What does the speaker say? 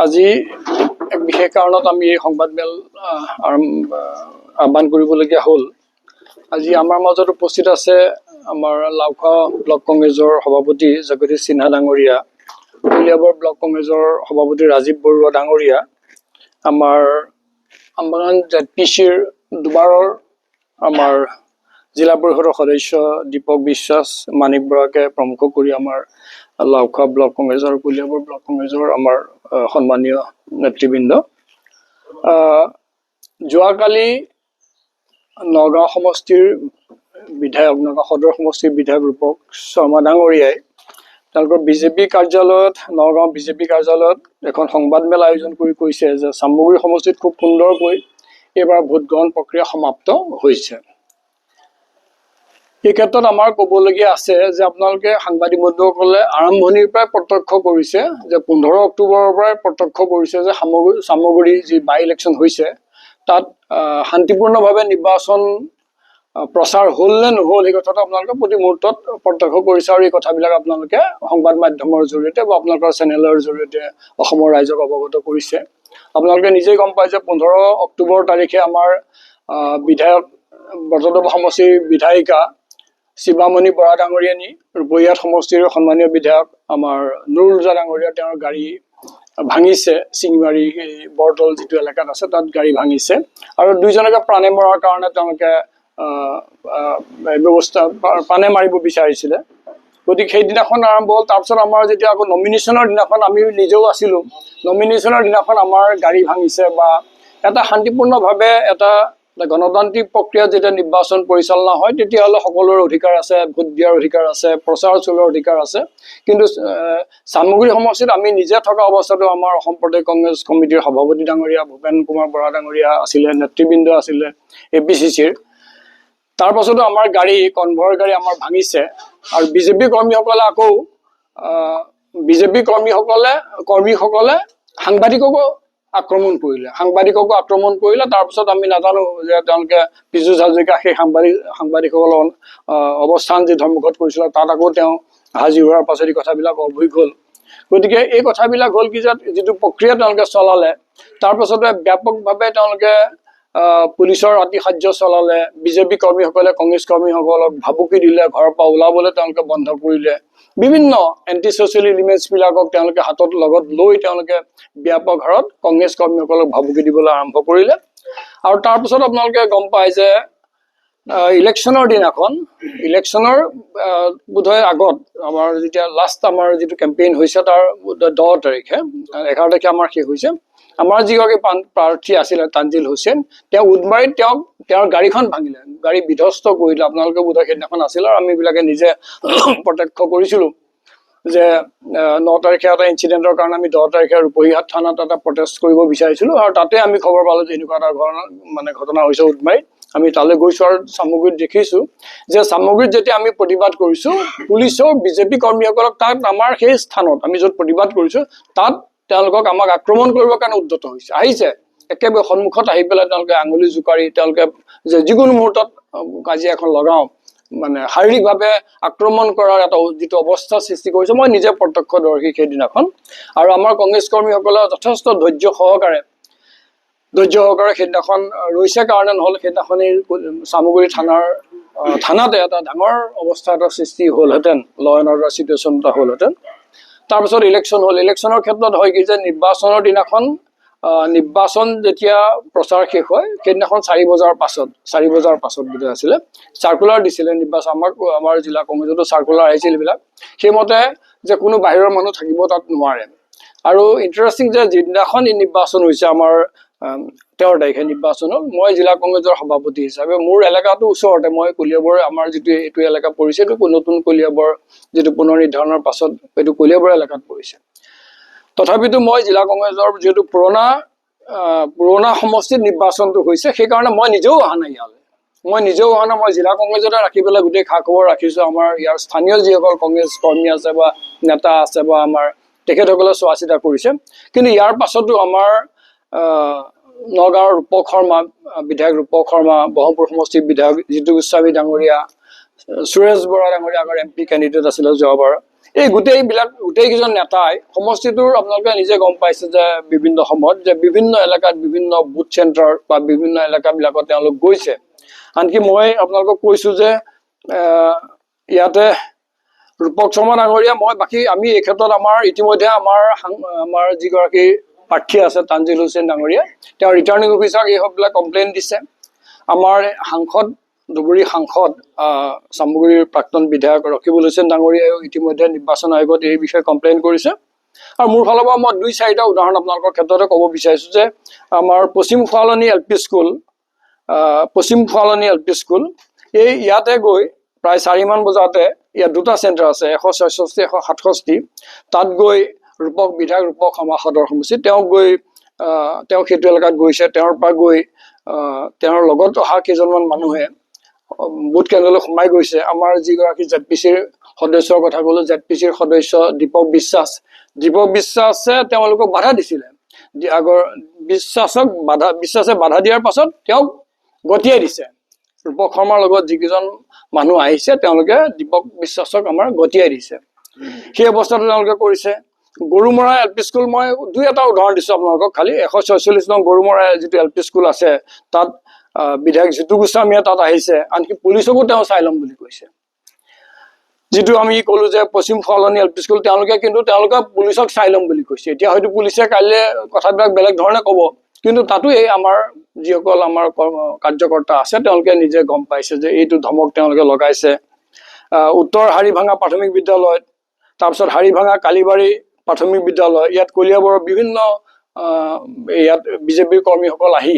আজি এক বিশেষ কাৰণত আমি এই সংবাদমেল আহ্বান কৰিবলগীয়া হ'ল। আজি আমাৰ মাজত উপস্থিত আছে আমাৰ লাউখোৱা ব্লক কংগ্ৰেছৰ সভাপতি জগদীশ সিনহা ডাঙৰীয়া, কলিয়াবৰ ব্লক কংগ্ৰেছৰ সভাপতি ৰাজীৱ বৰুৱা ডাঙৰীয়া, আমাৰ আমবাগান ZPCৰ দুবাৰৰ আমাৰ জিলা পৰিষদৰ সদস্য দীপক বিশ্বাস, মানিক বৰাকে প্ৰমুখ কৰি আমাৰ লাউখোৱা ব্লক কংগ্ৰেছৰ কলিয়াবৰ ব্লক কংগ্ৰেছৰ আমাৰ সন্মানীয় নেতৃবৃন্দ। যোৱাকালি নগাঁও সমষ্টিৰ বিধায়ক, নগাঁও সদৰ সমষ্টিৰ বিধায়ক ৰূপক শৰ্মা ডাঙৰীয়াই তেওঁলোকৰ বিজেপি কাৰ্যালয়ত, নগাঁও বিজেপি কাৰ্যালয়ত এখন সংবাদমেল আয়োজন কৰি কৈছে যে চামগুৰি সমষ্টিত খুব সুন্দৰকৈ এইবাৰ ভোট গ্ৰহণ প্ৰক্ৰিয়া সমাপ্ত হৈছে। এই ক্ষেত্ৰত আমাৰ ক'বলগীয়া আছে যে আপোনালোকে সাংবাদিক বন্ধুসকলে আৰম্ভণিৰ পৰাই প্ৰত্যক্ষ কৰিছে যে 15 অক্টোবৰৰ পৰাই প্ৰত্যক্ষ কৰিছে যে চামগুৰি যি বাই ইলেকশ্যন হৈছে তাত শান্তিপূৰ্ণভাৱে নিৰ্বাচন প্ৰচাৰ হ'ল নে নহ'ল এই কথাটো আপোনালোকে প্ৰতি মুহূৰ্তত প্ৰত্যক্ষ কৰিছে, আৰু এই কথাবিলাক আপোনালোকে সংবাদ মাধ্যমৰ জৰিয়তে বা আপোনালোকৰ চেনেলৰ জৰিয়তে অসমৰ ৰাইজক অৱগত কৰিছে। আপোনালোকে নিজেই গম পায় যে 15 অক্টোবৰ তাৰিখে আমাৰ বিধায়ক ব্ৰজদেৱ সমষ্টিৰ বিধায়িকা শিৱামণি বৰা ডাঙৰীয়ানী, ৰূপহীয়াত সমষ্টিৰ সন্মানীয় বিধায়ক আমাৰ নুৰুলজা ডাঙৰীয়া, তেওঁৰ গাড়ী ভাঙিছে। চিঙিমাৰী বৰতল যিটো এলেকাত আছে তাত গাড়ী ভাঙিছে, আৰু দুইজনকে প্ৰাণে মৰাৰ কাৰণে তেওঁলোকে ব্যৱস্থা প্ৰাণে মাৰিব বিচাৰিছিলে। গতিকে সেইদিনাখন আৰম্ভ হ'ল। তাৰপিছত আমাৰ যেতিয়া আকৌ নমিনেশ্যনৰ দিনাখন আমি নিজেও আছিলোঁ, নমিনেশ্যনৰ দিনাখন আমাৰ গাড়ী ভাঙিছে বা এটা শান্তিপূৰ্ণভাৱে এটা গণতান্ত্ৰিক প্ৰক্ৰিয়াত যেতিয়া নিৰ্বাচন পৰিচালনা হয় তেতিয়াহ'লে সকলোৰে অধিকাৰ আছে, ভোট দিয়াৰ অধিকাৰ আছে, প্ৰচাৰ চলোৱাৰ অধিকাৰ আছে। কিন্তু চামগুৰি সমষ্টিত আমি নিজে থকা অৱস্থাতো আমাৰ অসম প্ৰদেশ কংগ্ৰেছ কমিটিৰ সভাপতি ডাঙৰীয়া ভূপেন কুমাৰ বৰা ডাঙৰীয়া আছিলে, নেতৃবৃন্দ আছিলে APCCৰ। তাৰ পাছতো আমাৰ গাড়ী, কনভয়ৰ গাড়ী আমাৰ ভাঙিছে, আৰু বিজেপি কৰ্মীসকলে আকৌ বিজেপি কৰ্মীসকলে সাংবাদিককো আক্ৰমণ কৰিলে। তাৰপিছত আমি নাজানো যে তেওঁলোকে পীযুষ হাজৰিকা সেই সাংবাদিকসকলৰ অৱস্থান যি ধৰ্মঘট কৰিছিলে তাত আকৌ তেওঁ হাজিৰ হোৱাৰ পাছত এই কথাবিলাক অভ্যোগ হ'ল। গতিকে এই কথাবিলাক হ'ল কি যে যিটো প্ৰক্ৰিয়া তেওঁলোকে চলালে তাৰপাছতে ব্যাপকভাৱে তেওঁলোকে পুলিচৰ আতিশায্য চলালে, বিজেপি কৰ্মীসকলে কংগ্ৰেছ কৰ্মীসকলক ভাবুকি দিলে, ঘৰৰ পৰা ওলাবলৈ তেওঁলোকে বন্ধ কৰিলে, বিভিন্ন এণ্টি ছ'চিয়েল এলিমেণ্টছবিলাকক তেওঁলোকে হাতত লগত লৈ তেওঁলোকে ব্যাপক হাৰত কংগ্ৰেছ কৰ্মীসকলক ভাবুকি দিবলৈ আৰম্ভ কৰিলে। আৰু তাৰপিছত আপোনালোকে গম পায় যে ইলেকশ্যনৰ দিনাখন, ইলেকশ্যনৰ বোধহয় আগত আমাৰ যেতিয়া লাষ্ট আমাৰ যিটো কেম্পেইন হৈছে তাৰ 10 তাৰিখে, 11 তাৰিখে আমাৰ শেষ হৈছে। আমাৰ যিগৰাকী প্ৰাৰ্থী আছিলে তানজিল হুছেইন, তেওঁ উদমাৰীত তেওঁৰ গাড়ীখন ভাঙিলে, গাড়ী বিধ্বস্ত কৰিলে। আপোনালোকে বোধহয় সেইদিনাখন আছিল, আৰু আমিবিলাকে নিজে প্ৰত্যক্ষ কৰিছিলোঁ যে 9 তাৰিখে এটা ইনচিডেণ্টৰ কাৰণে আমি 10 তাৰিখে ৰূপহীহাট থানাত এটা প্ৰটেষ্ট কৰিব বিচাৰিছিলোঁ, আৰু তাতে আমি খবৰ পালোঁ যে এনেকুৱা এটা ঘটনা হৈছে উদমাৰীত। আমি তালৈ গৈছোঁ আৰু চামগুৰিত দেখিছোঁ যে চামগুৰিত যেতিয়া আমি প্ৰতিবাদ কৰিছোঁ, পুলিচৰ বিজেপি কৰ্মীসকলক তাত আমাৰ সেই স্থানত আমি য'ত প্ৰতিবাদ কৰিছোঁ তাত তেওঁলোকক আমাক আক্ৰমণ কৰিবৰ কাৰণে উদ্যত আহিছে। একেবাৰে সন্মুখত আহি পেলাই তেওঁলোকে আঙুলি জোকাৰি তেওঁলোকে যে যিকোনো মুহূৰ্তত কাজিয়া এখন লগাওঁ, মানে শাৰীৰিকভাৱে আক্ৰমণ কৰাৰ এটা যিটো অৱস্থা সৃষ্টি কৰিছে, মই নিজে প্ৰত্যক্ষদৰ্শী সেইদিনাখন। আৰু আমাৰ কংগ্ৰেছ কৰ্মীসকলে যথেষ্ট ধৈৰ্য সহকাৰে সেইদিনাখন ৰৈছে কাৰণে নহ'ল সেইদিনাখনেই চামগুৰি থানাতে এটা ডাঙৰ অৱস্থা এটা সৃষ্টি হ'লহেঁতেন, ল এণ্ড অৰ্ডাৰ চিটুৱেশ্যন এটা হ'লহেঁতেন। তাৰপিছত ইলেকশ্যন হ'ল। ইলেকশ্যনৰ ক্ষেত্ৰত হয় কি যে নিৰ্বাচনৰ দিনাখন, নিৰ্বাচন যেতিয়া প্ৰচাৰ শেষ হয় সেইদিনাখন 4 বজাৰ পাছত বোধহয় আছিলে, চাৰ্কুলাৰ দিছিলে নিৰ্বাচন, আমাৰ জিলা কংগ্ৰেছতো চাৰ্কুলাৰ আহিছিল এইবিলাক, সেইমতে যে কোনো বাহিৰৰ মানুহ থাকিব তাত নোৱাৰে। আৰু ইণ্টাৰেষ্টিং যে যিদিনাখন এই নিৰ্বাচন হৈছে, আমাৰ 13 তাৰিখে নিৰ্বাচন হ'ল, মই জিলা কংগ্ৰেছৰ সভাপতি হিচাপে মোৰ এলেকাটো ওচৰতে, মই কলিয়াবৰ, আমাৰ যিটো এইটো এলেকা পৰিছে এইটো নতুন কলিয়াবৰ যিটো পুনৰ নিৰ্ধাৰণৰ পাছত এইটো কলিয়াবৰ এলেকাত পৰিছে। তথাপিতো মই জিলা কংগ্ৰেছৰ যিহেতু পুৰণা সমষ্টিত নিৰ্বাচনটো হৈছে সেইকাৰণে মই নিজেও অহা নাই ইয়ালৈ, মই জিলা কংগ্ৰেছতে ৰাখি পেলাই গোটেই খা খবৰ ৰাখিছোঁ। আমাৰ ইয়াৰ স্থানীয় যিসকল কংগ্ৰেছ কৰ্মী আছে বা নেতা আছে বা আমাৰ তেখেতসকলে চোৱা চিতা কৰিছে। কিন্তু ইয়াৰ পাছতো আমাৰ নগাঁৱৰ বিধায়ক ৰূপক শৰ্মা, ব্ৰহ্মপুৰ সমষ্টিৰ বিধায়ক জিতু গোস্বামী ডাঙৰীয়া, সুৰেশ বৰা ডাঙৰীয়া আগৰ MP কেণ্ডিডেট আছিলে যোৱাবাৰ, এই গোটেইকেইজন নেতাই সমষ্টিটোৰ আপোনালোকে নিজে গম পাইছে যে বিভিন্ন সময়ত যে বিভিন্ন এলেকাত বিভিন্ন বুথ চেণ্টাৰ বা বিভিন্ন এলেকাবিলাকত তেওঁলোক গৈছে। আনকি মই আপোনালোকক কৈছোঁ যে ইয়াতে ৰূপক শৰ্মা ডাঙৰীয়া আমি এই ক্ষেত্ৰত আমাৰ ইতিমধ্যে আমাৰ যিগৰাকী প্ৰাৰ্থী আছে তানজিল হুছেইন ডাঙৰীয়া, তেওঁ ৰিটাৰ্ণিং অফিচাৰক এই সববিলাক কমপ্লেইন দিছে। আমাৰ ধুবুৰী সাংসদ চামগুৰিৰ প্ৰাক্তন বিধায়ক ৰকিবুল হুছেইন ডাঙৰীয়াও ইতিমধ্যে নিৰ্বাচন আয়োগত এই বিষয়ে কমপ্লেইন কৰিছে। আৰু মোৰ ফালৰ পৰা মই 2-4টা উদাহৰণ আপোনালোকৰ ক্ষেত্ৰতে ক'ব বিচাৰিছোঁ যে আমাৰ পশ্চিম ফুৱালনি এল পি স্কুল ইয়াতে গৈ প্ৰায় 4মান বজাতে ইয়াত 2টা চেণ্টাৰ আছে, 166, 167। তাত গৈ বিধায়ক ৰূপক শৰ্মা সদৰ সমষ্টি তেওঁ সেইটো এলেকাত গৈছে। তেওঁৰ পৰা গৈ তেওঁৰ লগত অহা কেইজনমান মানুহে বুথ কেন্দ্ৰলৈ সোমাই গৈছে। আমাৰ যিগৰাকী ZPCৰ সদস্যৰ কথা ক'লোঁ, ZPCৰ সদস্য দীপক বিশ্বাসে তেওঁলোকক বাধা দিছিলে। বিশ্বাসে বাধা দিয়াৰ পাছত তেওঁক গতিয়াই দিছে। ৰূপক শৰ্মাৰ লগত যিকেইজন মানুহ আহিছে তেওঁলোকে দীপক বিশ্বাসক আমাৰ গতিয়াই দিছে। সেই অৱস্থাটো তেওঁলোকে কৰিছে। গৰুমৰা এল পি স্কুল মই 2-এটা উদাহৰণ দিছোঁ আপোনালোকক খালি। 146 নং গৰুমৰা যিটো এল পি স্কুল আছে তাত বিধায়ক জিতু গোস্বামীয়ে তাত আহিছে। আনকি পুলিচকো তেওঁ চাই ল'ম বুলি কৈছে। যিটো আমি ক'লোঁ যে পশ্চিম ফুৱালনি এল পি স্কুল তেওঁলোকে পুলিচক চাই ল'ম বুলি কৈছে। এতিয়া হয়তো পুলিচে কাইলৈ কথাবিলাক বেলেগ ধৰণে ক'ব, কিন্তু তাতো আমাৰ যিসকল আমাৰ কাৰ্যকৰ্তা আছে তেওঁলোকে নিজে গম পাইছে যে এইটো ধমক তেওঁলোকে লগাইছে। উত্তৰ হাৰিভাঙা প্ৰাথমিক বিদ্যালয়ত, তাৰপিছত হাৰিভাঙা কালিবাৰী প্ৰাথমিক বিদ্যালয়, ইয়াত কলিয়াবৰৰ বিভিন্ন ইয়াত বিজেপিৰ কৰ্মীসকল আহি